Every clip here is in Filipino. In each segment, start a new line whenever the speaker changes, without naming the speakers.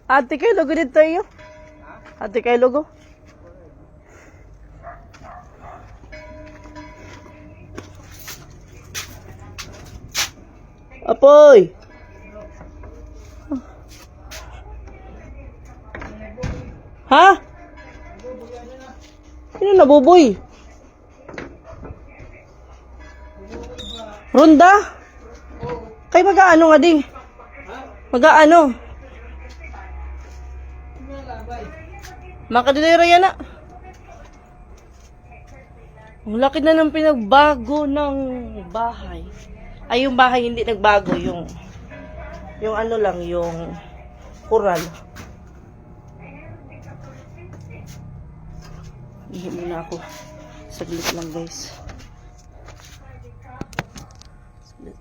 Ate kayo logo dito iyo. Ate kayo logo. Apoy. Ha? Sino nabuboy? Ronda? Kay mag-aano nga di? Mag-aano? Makadilera yan na. Ang laki na ng pinagbago ng bahay. Ay, yung bahay hindi nagbago. Yung ano lang, yung kural. Ihi muna ako. Saglit lang, guys. Saglit.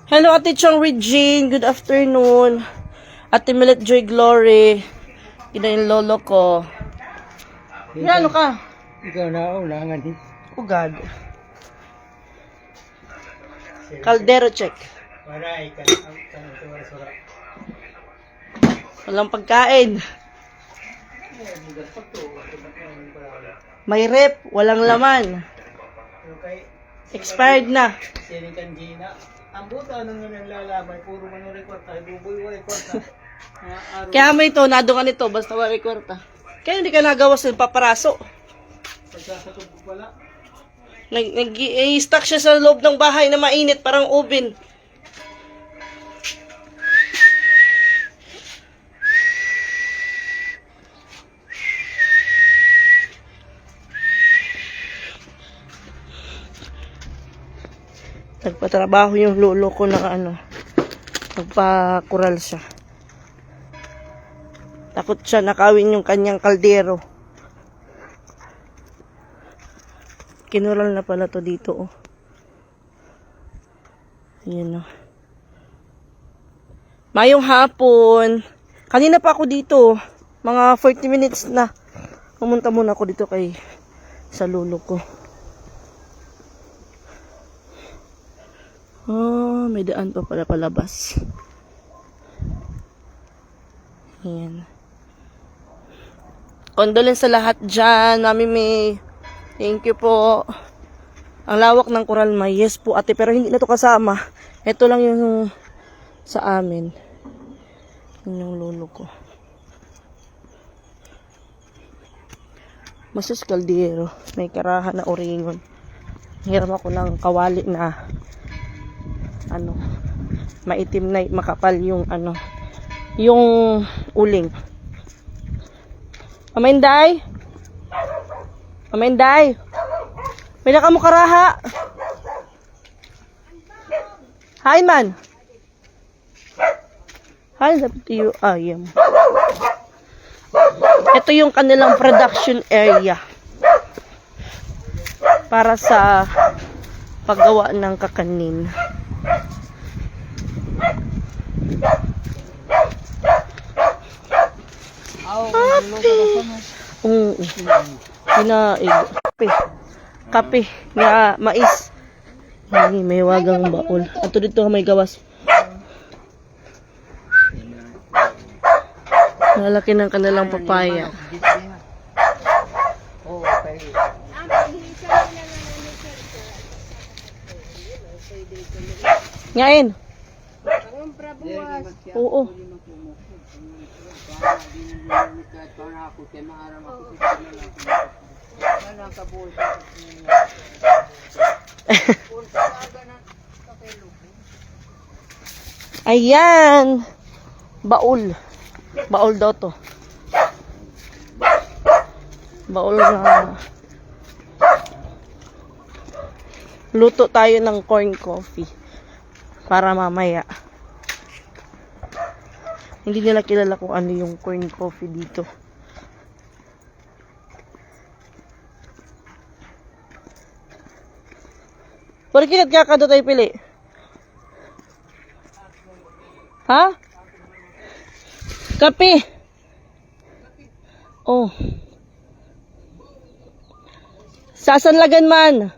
Hello, Ate Chong Regine. Good afternoon. Ate Millet Joy Glory. Ina yung lolo ko. Ano ka?
Ikaw na ulangan eh.
Ugad. Caldero check.
Waray ka.
Walang pagkain. May rep. Walang laman. Expired na.
Sinikan Gina. Ang buta nang naglalabay, puro manuri kwarta, buboy wala kwarta.
Kaya may ito, nadungan nito, basta wala kwarta. Kaya hindi ka nagawas ng paparaso.
Pagkakatog pala.
Nag-i-stack siya sa loob ng bahay na mainit, parang oven. Nagpatrabaho yung lolo ko na nagpakural siya. Takot siya nakawin yung kanyang kaldero. Kinural na pala to dito, oh. Ayan, oh. Mayong hapon. Kanina pa ako dito. Mga 40 minutes na. Pumunta muna ako dito sa lolo ko. Oh, may daan pa pala palabas. Ayan. Condolence sa lahat dyan, Mami May. Thank you po. Ang lawak ng Coral May. Yes po, ate. Pero hindi na to kasama. Ito lang yung sa amin. Yun yung lolo ko. Masus kaldero. May karahan na oringon. Hiram ako ng kawali na maitim na makapal yung yung uling. Aminday? Aminday? May naka mo karaha? Hi man. Hi, up to you. I am. Ito yung kanilang production area para sa paggawa ng kakanin. Kape nga mais. May wagang baul. Ato dito may gawas. Malaki ng kanilang papaya. Ngain. Oo. Ayan. Baul. Baul daw to. Baul na. Luto tayo ng corn coffee. Para mamaya. Hindi nila kilala kung ano yung corn coffee dito. Pwede kinat kakado tayo pili. Ha? Kape. Oh. Sasanlagan man.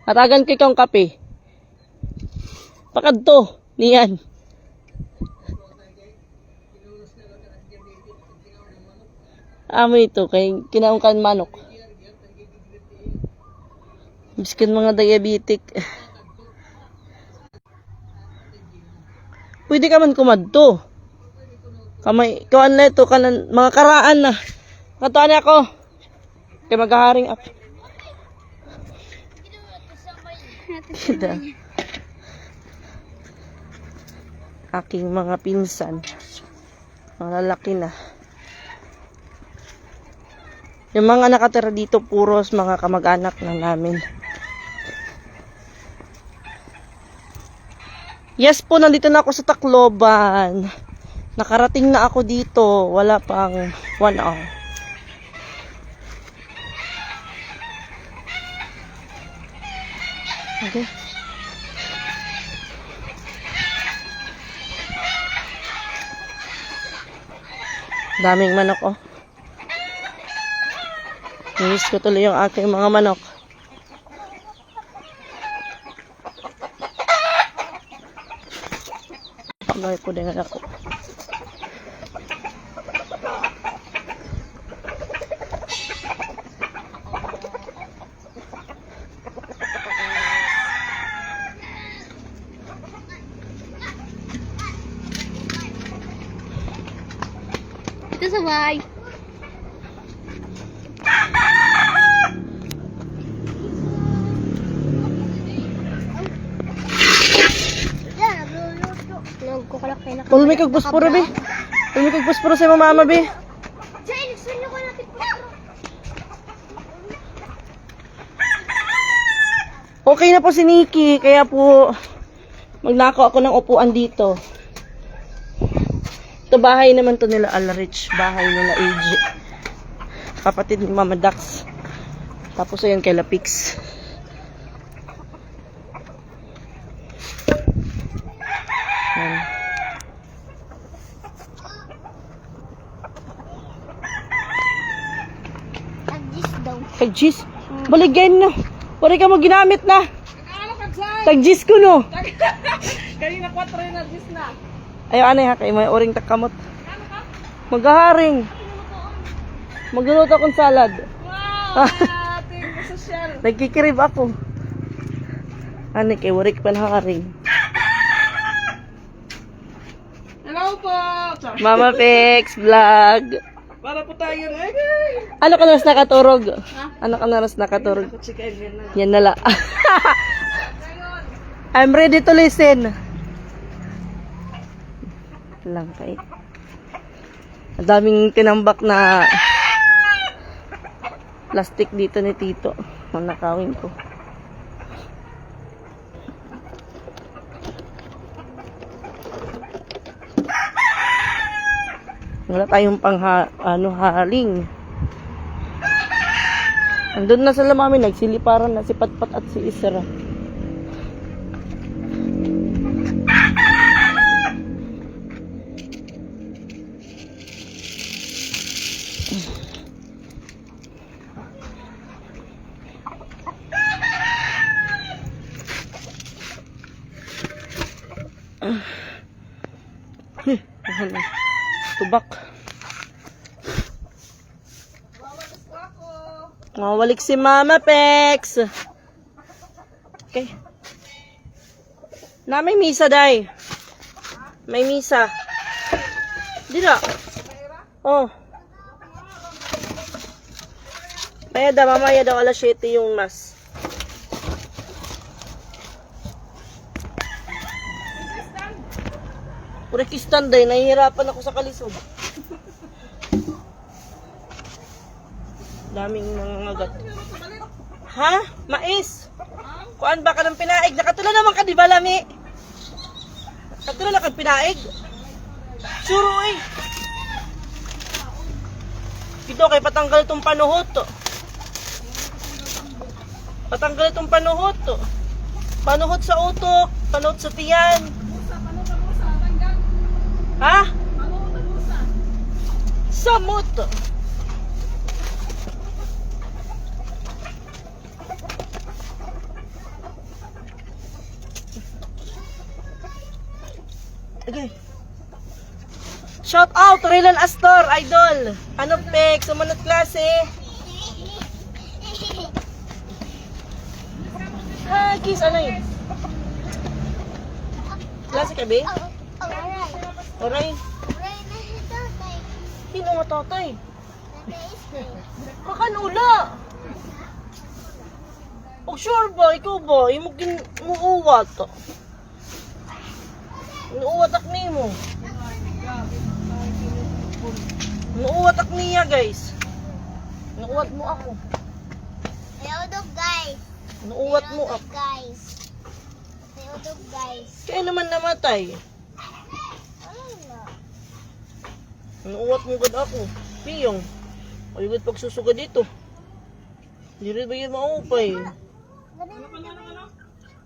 Hatagan ko ikang kape. Pakad to. Niyan. Amo ito. Kay kinaungkan manok. Biskin mga diabetic. Pwede ka man kumadto. Kamay, kawan na ito, kanan, mga karaan na. Katuan na ako. Kaya maghaharing up. Kita. Aking mga pinsan. Mga lalaki na. Yung mga nakatira dito, puros mga kamag-anak na namin. Yes po, nandito na ako sa Tacloban. Nakarating na ako dito. Wala pang 1 hour. Okay. Daming manok, oh. Miss ko tuloy yung aking mga manok. Pagay po din ako.
Ito sabay.
Pulmi kag puspuro, be. Pulmi kag puspuro sa mama, be. Okay na po si Nikki, kaya po magnakaw ako ng upuan dito. Ito bahay naman to nila Alrich, bahay nila AJ. Kapatid ni Mama Dax. Tapos ayun kay Lapix. Yan. Tagjis. Baligyan na. Pwede ka mo ginamit na. Tagjis ko no.
Kanina 4 na dis na.
Ayaw anay ha, kay may oring takamot. Maghaharing. Magluluto akong salad.
Wow! Ating social.
Nagkikirib ako. Ano kay warik panharing.
Hello po!
Mama Pex vlog.
Para po tayo na.
Ano ka naras nakaturog? Ano ka naras nakaturog? Yan nala. I'm ready to listen. Lang kay. Ang daming tinambak na plastic dito ni Tito. Manakawin ko. Wala tayong haling. Andun na sila mami, nagsiliparan na si Patpat at si Isra. Tubak. Mawalik si Mama Pex. Okay. Na may misa day. May misa. Dira. Oh. Mamaya daw alas 7 yung mas. Prekistan day, nahihirapan ako sa kalisod. Daming nangangagat. Ha? Mais? Kuan ba ka ng pinaig? Nakatula naman ka, di ba, Lami? Nakatula na kang pinaig? Suro eh. Ito kay patanggal itong panuhot to. Patanggal itong panuhot to. Panuhot sa utok, panuhot sa tiyan. Ha? Samot. Okay. Shout out to Rylan Astor, idol. Ano pek, sumunod klase. Ah, kiss, ano yun? Klase ka, be? Oray. Sino nga tatay? Kakanula. Oh, sure ba? Ikaw ba? Yung muuwat. Inuuwatak niya mo. Inuuwatak niya, guys. Inuuwat mo ako.
Ayodog, guys.
Inuuwat mo ako.
Guys. Ayodog, guys.
Kaya naman namatay. Inuuwat mo gud ako. Piyong. Ay, gud pagsusuga dito. Hindi rin ba yun maupay?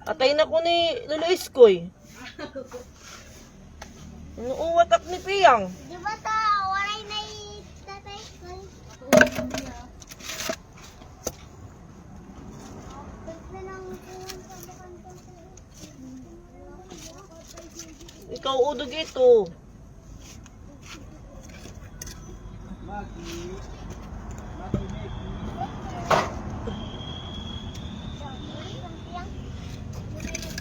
Atay na ko ni Lolo Iskoy. Inuuwat ako ni Piyang.
Di ba ta? Waray na tatay ko.
Ikaw udog ito.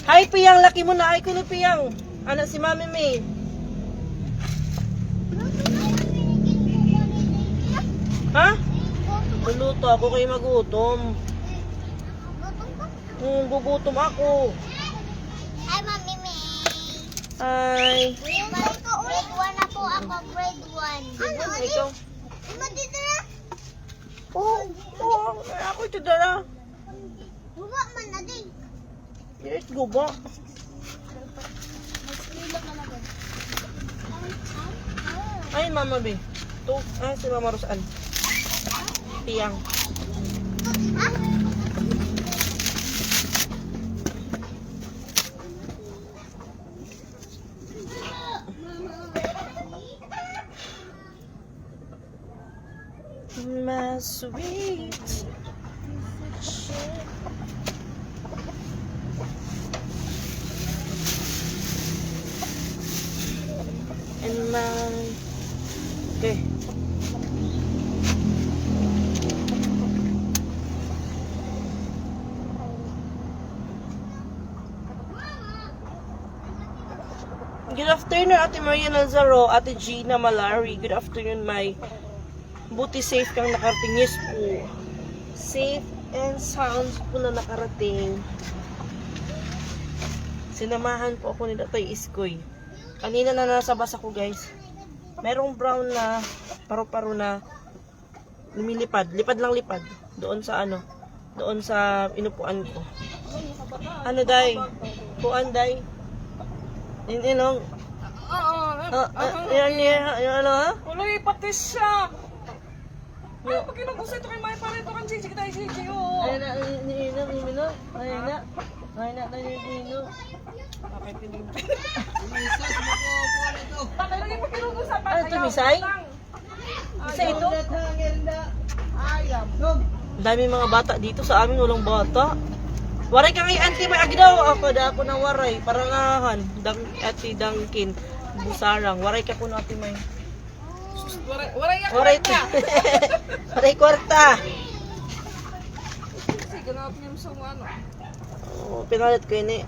Hi Piyang, laki mo na. Ay ko ni Piyang. Anak si Mami May. Ha? Maluto ako kayo magutom. Gugutom ako.
Hi, Mami May.
Hi.
Grade 1 na po ako, grade 1. Ano?
Ikaw?
Di ba dito na?
Oo, ako ito dala.
Buba man na din.
Yes, guba. Ay, Mama B. Ito, si Mama Rosan. Piyang. My sweet. And my... Okay. Good afternoon, Ate Maria Nazaro, Ate Gina Malari. Good afternoon, my buti safe kang nakarating. Yes po. Safe and sounds po na nakarating. Sinamahan po ako ni Tatay Iskoy. Kanina na nasa bus ako, guys. Merong brown na paru-paro na lumilipad. Lipad lang lipad. Doon sa ano. Doon sa inupuan ko. Ano, day? Puan, day? Hindi, no? Yan, ano, ha?
Wala ipatis siya. Ay, pag kinagusay ito kay Maya, parang ito kang Gigi tayo, Gigi, oh.
Ayun na, Mino. Ayun na, Mino.
Bakit pinag- Bakit lagi pag kinag-usapan?
Ano ito, Misay? Misay ito?
Ayam.
Ang dami mga bata dito, sa amin walang bata. Waray ka kay Auntie May Agdaw. Ako da ako ng waray. Parangahan. Ate Dangkin. Busarang. Waray ka po na Ate May.
Waray ako
Waray
na.
Waray kwarta.
Sige, ganap niyo sa ano.
Oh, pinalit ko yun eh.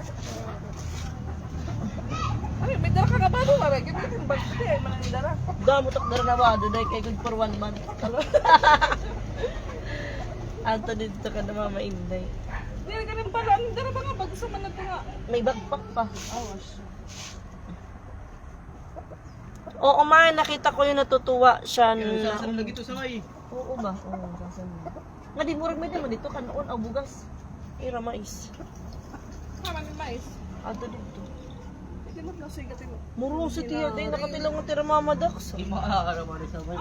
Ay, may dara ka nga ba doon? Waray, kaya yung bagti ay manang dara.
Damo takdara na ba? Doon kay good for 1 month. Ato dito ka na Mama Inday.
Hindi, ganun pala. Ang dara ba nga? Bago sa manag ko nga.
May backpack pa.
Awas.
Oo, ma, nakita ko yung natutuwa siya
Sasam
na...
lagi ito sa may.
Oo ba? Oo, sasan mo. Nga di murag may dito ka noon, bugas. Ira mais.
Tama ni mais.
Ato dito.
Hindi mo na sigatin.
Murong si Tia, day nakatilang mo tira Mama Dax.
Hindi makakaraman sa may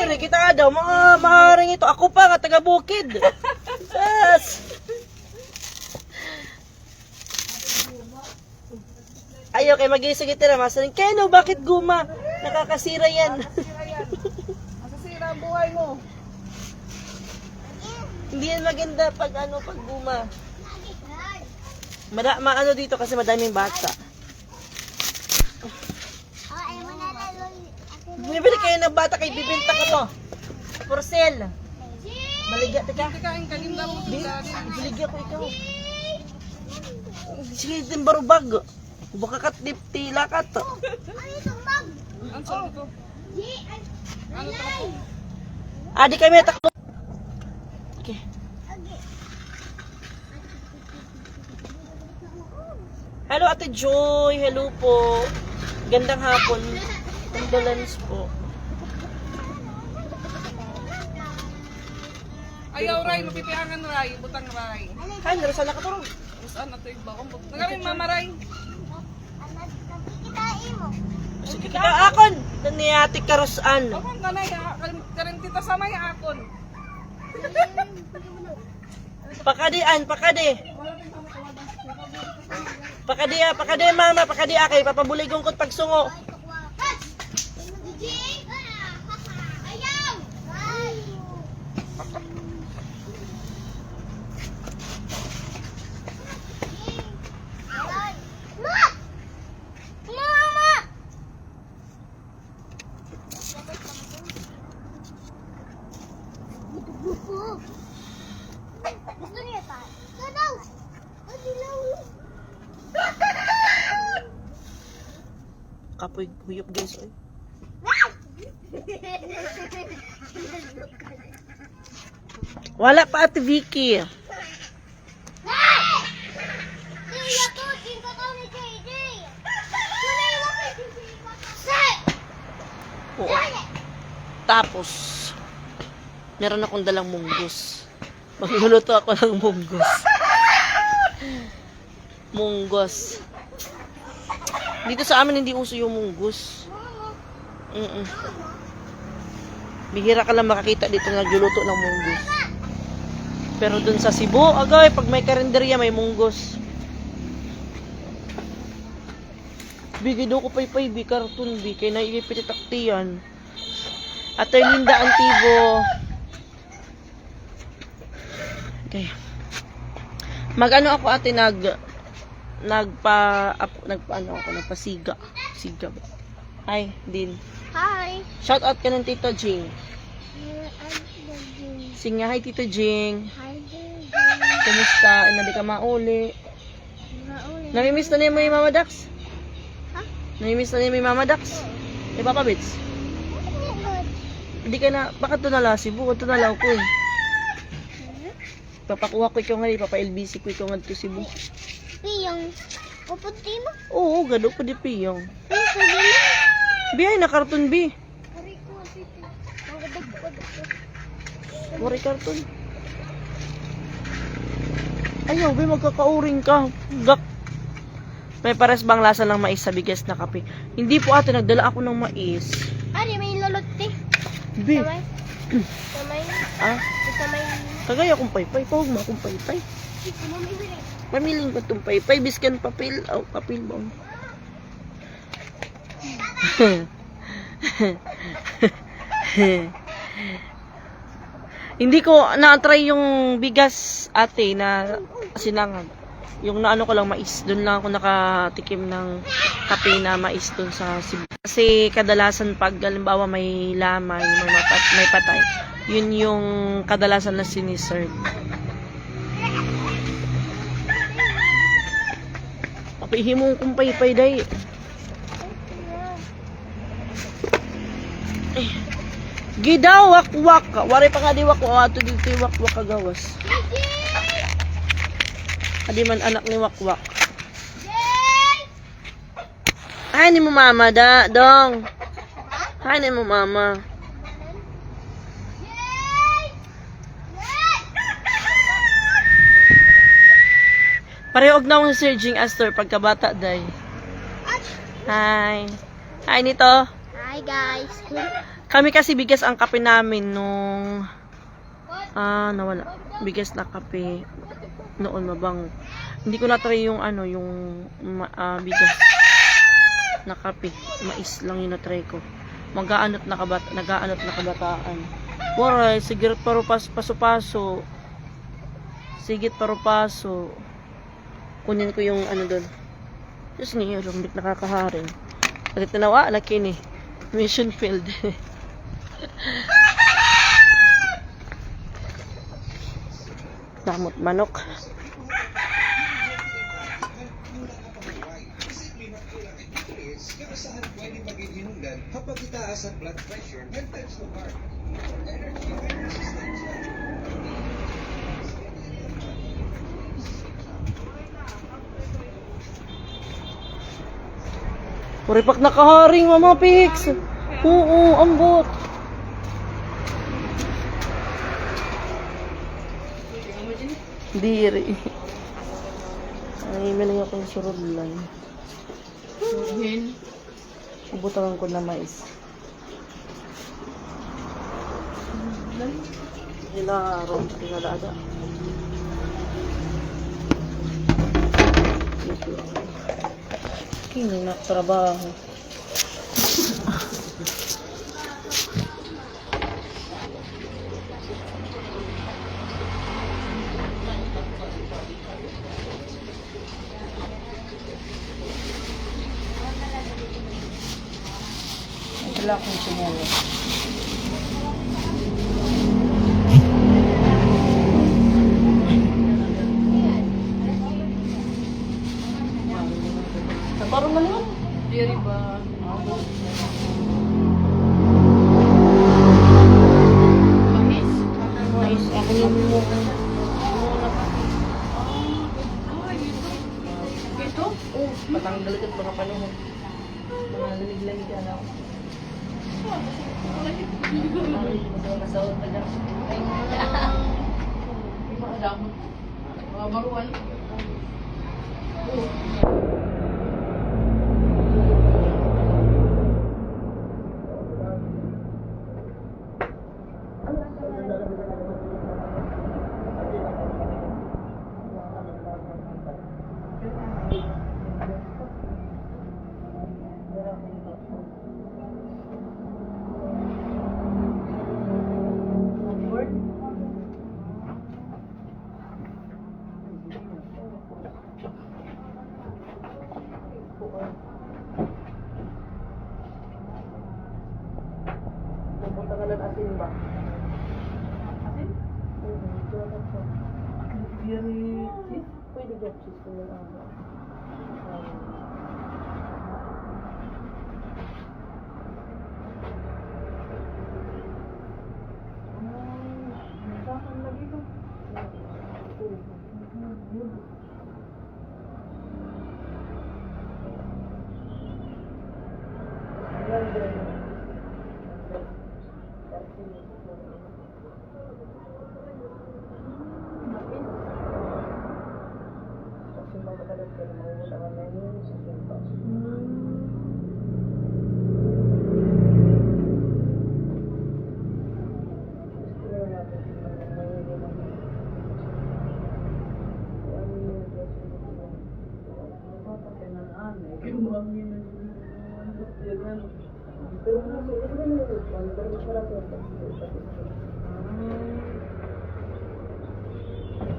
Ay, kita nga daw, mga maharing ito. Ako pa, nga taga Bukid. Yes! Ayaw kay mag-isig itira, masaling, Keno, bakit guma? Nakakasira yan.
Masasira ang buhay mo.
Hindi yan maganda pag pag guma. Maano dito kasi madaming bata.
Oh, ay mo na lalo.
Bumibili kayo ng bata kay bibenta ko to. For sale. Maligya, teka.
Kain kanin daw mo.
Di, biligyan ko ikaw. Sige, timbarubag. Baka katipti lakat.
Ano itong bag?
Ang sabi ko. Ano to?
Adi kami takbo. Okay. Hello Ate Joy, hello po. Gandang hapon. Condolence po.
Ayaw ray, mapipiangan ray, butang ray.
Hay, narusan na katurong.
Saan na ito yung bakong butang? Nagaling mamaray.
Nakikitain mo.
Sige ka akon. Ito ni Ate Karusan.
Bakong kanay, karentita sa may akon.
Pakadian, pakadi. Pakadi mama, pakadi akay. Papabuligong ko't pagsungo.
Ayaw! Ma! Mama! Gusto niya tayo? Sadaw! Adilaw!
Kapoy huyop guys. Oy. Wala pa Ate Vicky. Oo. Tapos, meron akong dalang munggos. Magluluto ako ng munggos. Munggos. Dito sa amin hindi uso yung munggos. Bihira ka lang makakita dito nagluluto ng munggos. Pero dun sa Cebu, agay, pag may karinderya, may munggos. Bigay daw ko paypay, bi, karton, bi, kaya naiipititaktiyan. Atay Linda Antibo. Okay. Mag-ano ako ate, nagpasiga. Siga ba? Hi, Din.
Hi!
Shout out ka ng Tito Jing. Sing nga, hi Tito Jing.
Hi, baby.
Kumusta? Hindi ka mauli. Namimiss na niya mo yung Mama Dax?
Ha?
Namimiss na niya mo yung Mama Dax? Eh, Papa Bits? Hindi ka na, bakit ito nala Cebu? Ito nala ko eh. Papakuha ko ikaw nga, papa-LBC ko ikaw nga ito Cebu.
Piyong. Pupunti mo?
Oo, gado ko di piyong.
Ay, sabi mo.
Biyay na karton, bi.
Ari ko, titi. Magadag.
Wari karton. Ayaw, bi, magkakauring ka. Gak. May pares bang lasa ng mais sa bigas na kape? Hindi po ate, nagdala ako ng mais.
Ari, may lolote.
Bi.
Samay. Samay.
Ah,
Samay.
kagaya kong paypay. Pawag mo akong paypay. Pamiling ko itong paypay. Biskan papel. Oh, papel ba? Hindi ko na-try yung bigas ate na sinangag. Yung naano ko lang mais. Doon lang ako nakatikim ng kape na mais doon sa Cebu. Kasi kadalasan pag halimbawa may lamay, may patay, yun yung kadalasan na siniserve. Papihimong kong paypay day. Gida wakwak. Wari pa nga di wakwak. Ato dito yung wakwak kagawas. Adi man anak ni wakwak. Ay, ni mo mama da, dong. Ay, ni mo mama. Parehog na akong si Sir Jing Astor pagkabata, day. Hi. Hi, nito.
Hi guys.
Kami kasi bigas ang kape namin nung... nawala. Bigas na kape. Noon mabango. Hindi ko na-try yung ano, yung bigas na kape. Mais lang yung na-try ko. Nagaanot na kabataan. Waray, sigit paso-paso. Sigit paso. Kunin ko yung ano doon. Diyos niyo, rumbik nakakaharin. At tinawa, laki ni. Mission field. Damot manok.
Karasahan pwede maging hinungdan kapag itaas ang blood pressure, 10 times the heart. Energy resistance.
Puripak nakaharing, Mama Pix. Oo, ambot. Diri. Ay, maling ako yung surod lang. Ubutangan ko na mais. Hilaro, tinalada. Kini na trabaho. Wala akong sumulo. Parang maliwan. Diri ba? Mais. Ako yung ito? Oo. Patanggal ito mga panahon. Mga lalig-lalig ka na. Masawag na lang. Mga damot. Mga baruan. Pupunta ka ng asin ba? Asin? Pwede get cheese ko lang.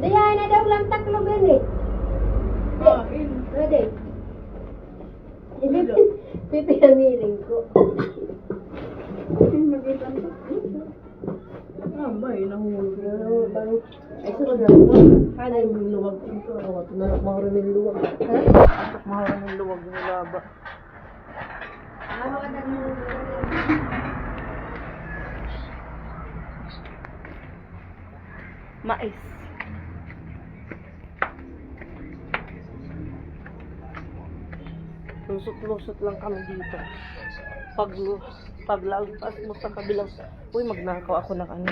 Diyan na daw lang taklo gani. Ready? Pipi ang miling ko.
Ay, sunod na. Kaya yung luwag. Mahara ng luwag. Mahara ng luwag yung laba. Mais. Lusot-lusot lang kami dito. Paglagpas mo sa kabilang, uy, magnakaw ako ng ano.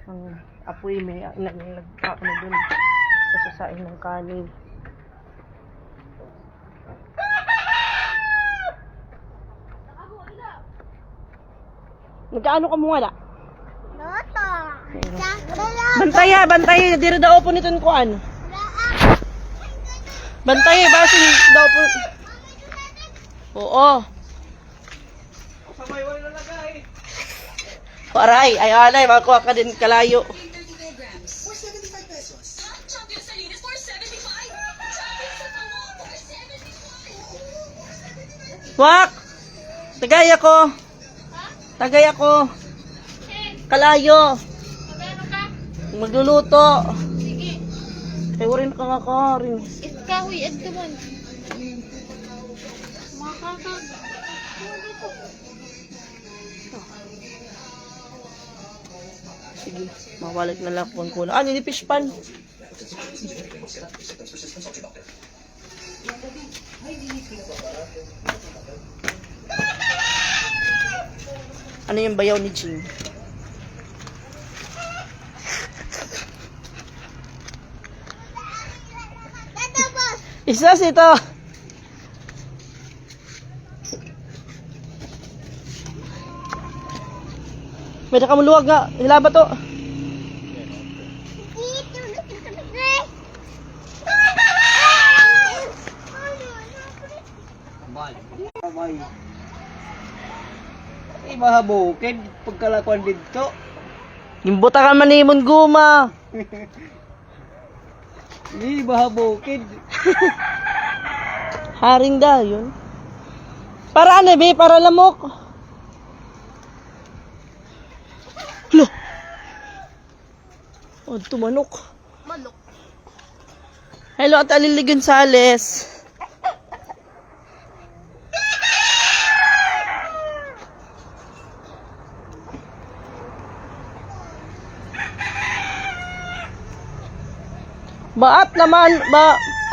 Ang apoy, may nagkakano dun. Kasasain ng kanin. Nagkaano ka mo wala?
Loto.
Bantay, diri daw po nito ko ano. Bantay, basin daw po. Oo.
Sabay, wala nalagay.
Paray, ay alay, makuha ka din kalayo.
30 kilograms for 75 pesos.
Champion Salinas for 75. Champion sa Tango for 75.
Wak! Tagay ako. Kalayo. Magluluto.
Sige.
Kaya rin ka nga rin.
Iskawi, adto man. Makakag.
Sige, mawalik na lang kung kulang. Ah, nilifish pan. Ano yung bayaw ni Jing?
Tatapos.
Isas ito. May nakamuluwag nga. Hilaba to.
Dito.
Sabay. Ay, mahabukid. Pagkalakuan dito.
Imbuta ka manimon guma.
Ay, mahabukid.
Haring da yun. Para ano be? Para lamok. Lo. Oh, tumanok.
Manok.
Hello, at Alilig Gonzales. Baat naman,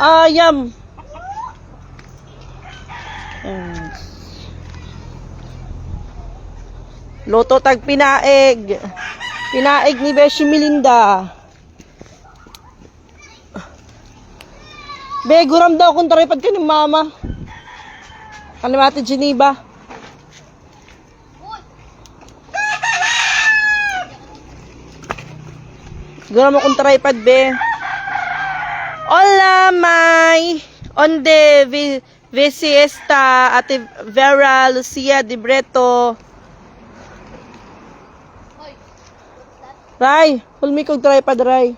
ayam. Loto tag pinaeg. Pinaeg ni Beshi Melinda. Be, guram daw kung taripad ka ni mama. Kanimati Geneva. Guram akong tripod, be. Hola, May. Onde, Visiesta, Ate Vera, Lucia, Di Breto. Ray, hulmi kong tripod, Ray.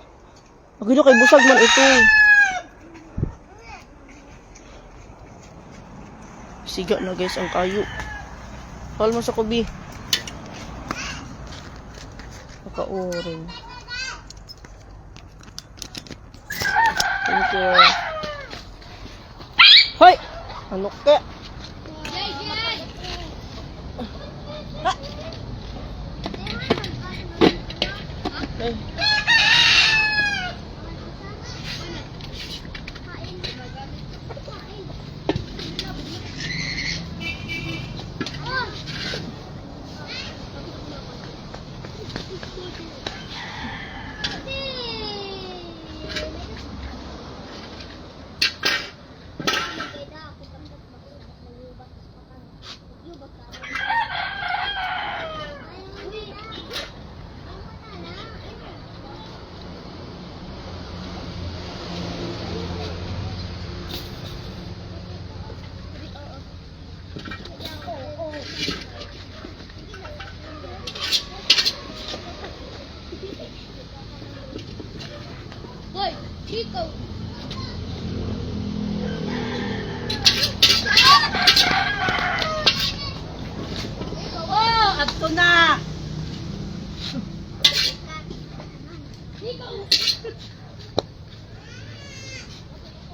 Agilo kay busag man ito. Siga na guys ang kayo. Hol mo sa kubi. Nakauring. Thank you. Hoy! Ano ka? Hey.
Hoy, Chico.
Oh, ato na.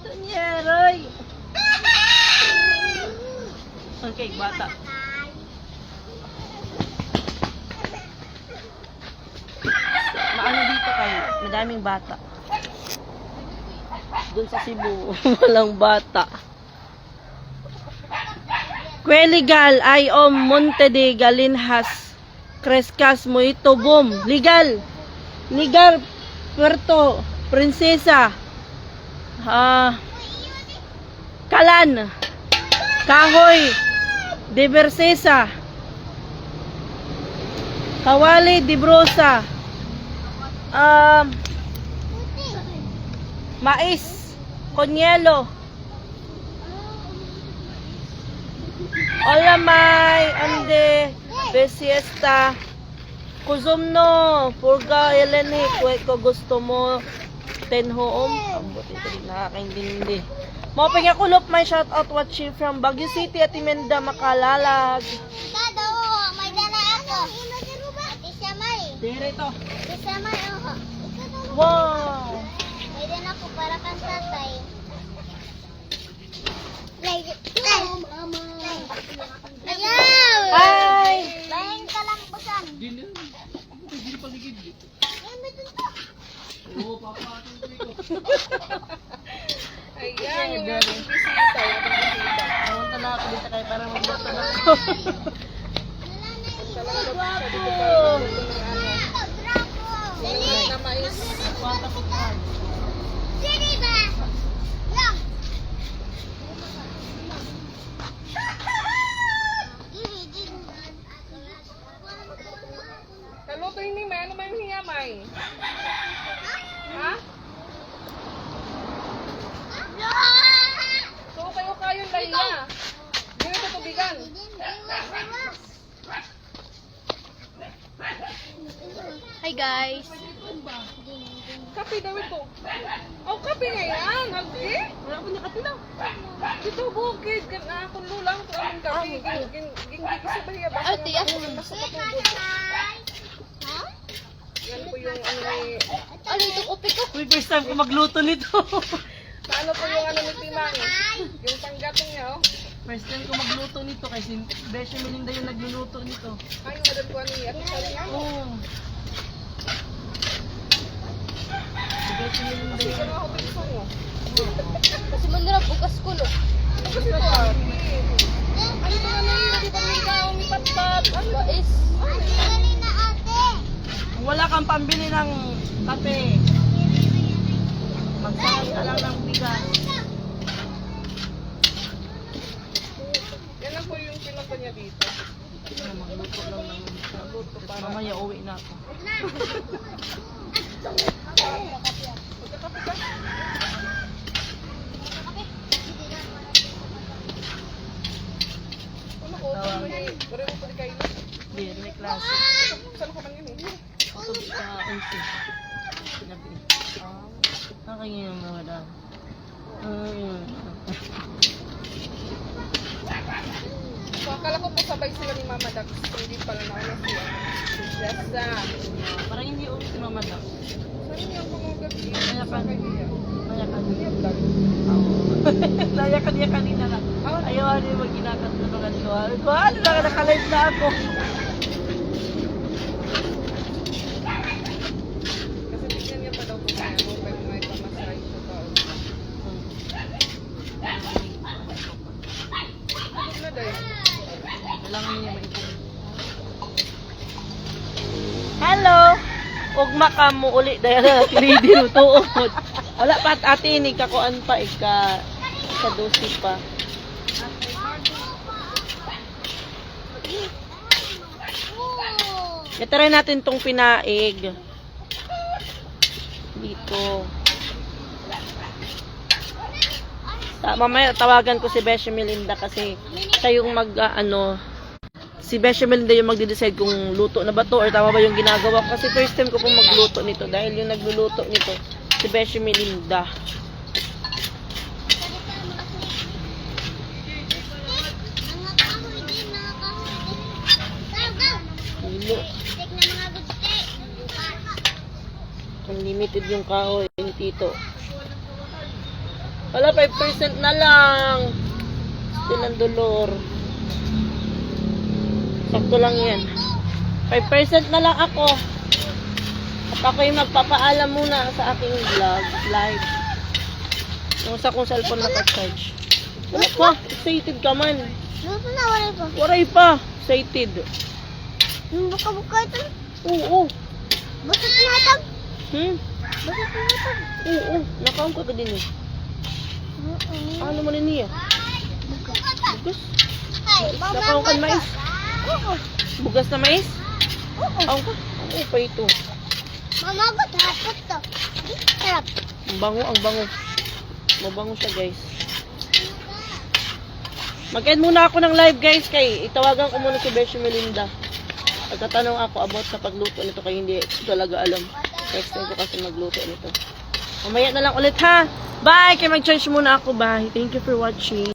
Tunyeroy. Okay, bata. Maano dito kayo? madaming bata. Doon sa Cebu, walang bata. Kweligal ay Monte de Galinhas. Crescas mo ito, boom. Legal. Legal, Puerto Princesa. Kalan. Kahoy. Diversesa. Kawali de Brosa. Mais. Konyelo. Olamay. Ande. Besiesta. Kuzumno. Purga. Eleni. Kung gusto mo. Tenhoom. Ambot ito din nakakaintindi. Moping akulop may shout out watching from Baguio City at Imenda Makalalag.
Dado, may dala ako. Ate Shamay.
Dire ito.
Ate Shamay, oh.
Wow.
May dala ako para kang tatay. Ayaw!
Ay!
Lain ka lang busan.
Dili paligid.
Yan, may dun to.
Oo, papatong ko.
Ayan, yung ating bisita. Pumunta na ako dito kayo para magluto na ako. Guwapo!
Dali!
Na mais. Kwanta ko pa.
Dali ba? Lang!
Kaluto hindi may ano may hiyamay. Ha? So kayo kayong lahiya. Dito sa tubigan.
Hi guys!
Kape daw ito. Oh, kape nga yan. Haldi?
Wala ko niya kapila.
Ito bukid. Kung lulang ko aming kape. Gingigisa ba hiya ba? Ay, tiyak. Yan po yung ano ni...
Ano ito kopi ko?
Uy, first time ko magluto nito.
Ano po yung ano ni Timang? Yung panggatong niya, oh.
First time ko magluto nito kasi Besyo Melinda yung nagluluto nito.
Ay, yung madad ko niya. At isa niya.
Oo. Si Besyo Melinda
Kasi
yung...
ano ako piso mo?
Kasi mandarap bukas ko no.
Kasi ito ah. Ano ito ano yun? Di ba may kao may patpat? Ano?
Guys! Dali na ate!
Wala kang pambili ng kape. Magsakay ka lang ng bigas.
Yan lang po yung pinapa niya dito.
Magluto lang ng
Luto para.
mamaya uwi na ako.
Magkakape ka? Ano ko? Pareho pa di kayo.
Hindi, may klase.
Saan ko man yun eh?
Ito sa unsi. Sinabi. Nakakingin ang mga daw.
So, akala ko po sabay sila ni Mama Dax. Hindi pala na ako siya. Jessa.
Parang hindi uwi si Mama Dax.
Saan yung pumugabi?
Kaya pa.
Sa kanya.
Kaya ka
Niya vlog.
Kaya ka niya kanina lang. Ayaw ano yung magkinakat na mga liwa. Ano na nakalive na ako.
Kasi bigyan niya pa daw po kaya mo pag may pamasahe sa tao. Ano na dahil?
Kailangan niya maipon. Hello! Ugma ka mo uli dahil na ready no tuod. Wala pa at ate ni kakuan pa ika sa dosi pa. Itry natin tong pinaig. Dito. Mamaya tawagan ko si Besyo Melinda kasi siya yung si Besyo Melinda yung magde-decide kung luto na ba to or tama ba yung ginagawa ko. Kasi first time ko pong magluto nito dahil yung nagluluto nito si Besyo Melinda.
Mga kahoy din, mga kahoy din. Go!
Hilo.
Stick na mga good stick.
Unlimited yung kahoy yung tito. Wala, 5% na lang. Still ang dolor. Sakto lang yan. 5% na lang ako. At ako'y magpapaalam muna sa aking vlog, live. Yung sa kong cellphone naka-charge. Wala pa, excited ka man.
Luto na, wala pa.
Waray pa, excited.
Yung buka-buka ito.
Oo.
Basta tinatag.
Basta
tinatag.
Oo, nakaon ka din eh. Ano mo niya? Bugas?
Ay,
Nakaon ka mais?
Oo.
Bugas na mais?
Oo.
Ang ka? Ano pa ito?
Mamagot, hapot to. Sarap.
Ang bango, ang bango. Mabango siya guys. Mag-end muna ako ng live guys kay itawagan ko muna si Beshi Melinda. Pagkatanong ako about sa pagluto nito kay hindi talaga alam. Next time ko kasi magluto nito. Mamaya na lang ulit ha. Bye! Kaya mag-charge muna ako. Bye. Thank you for watching.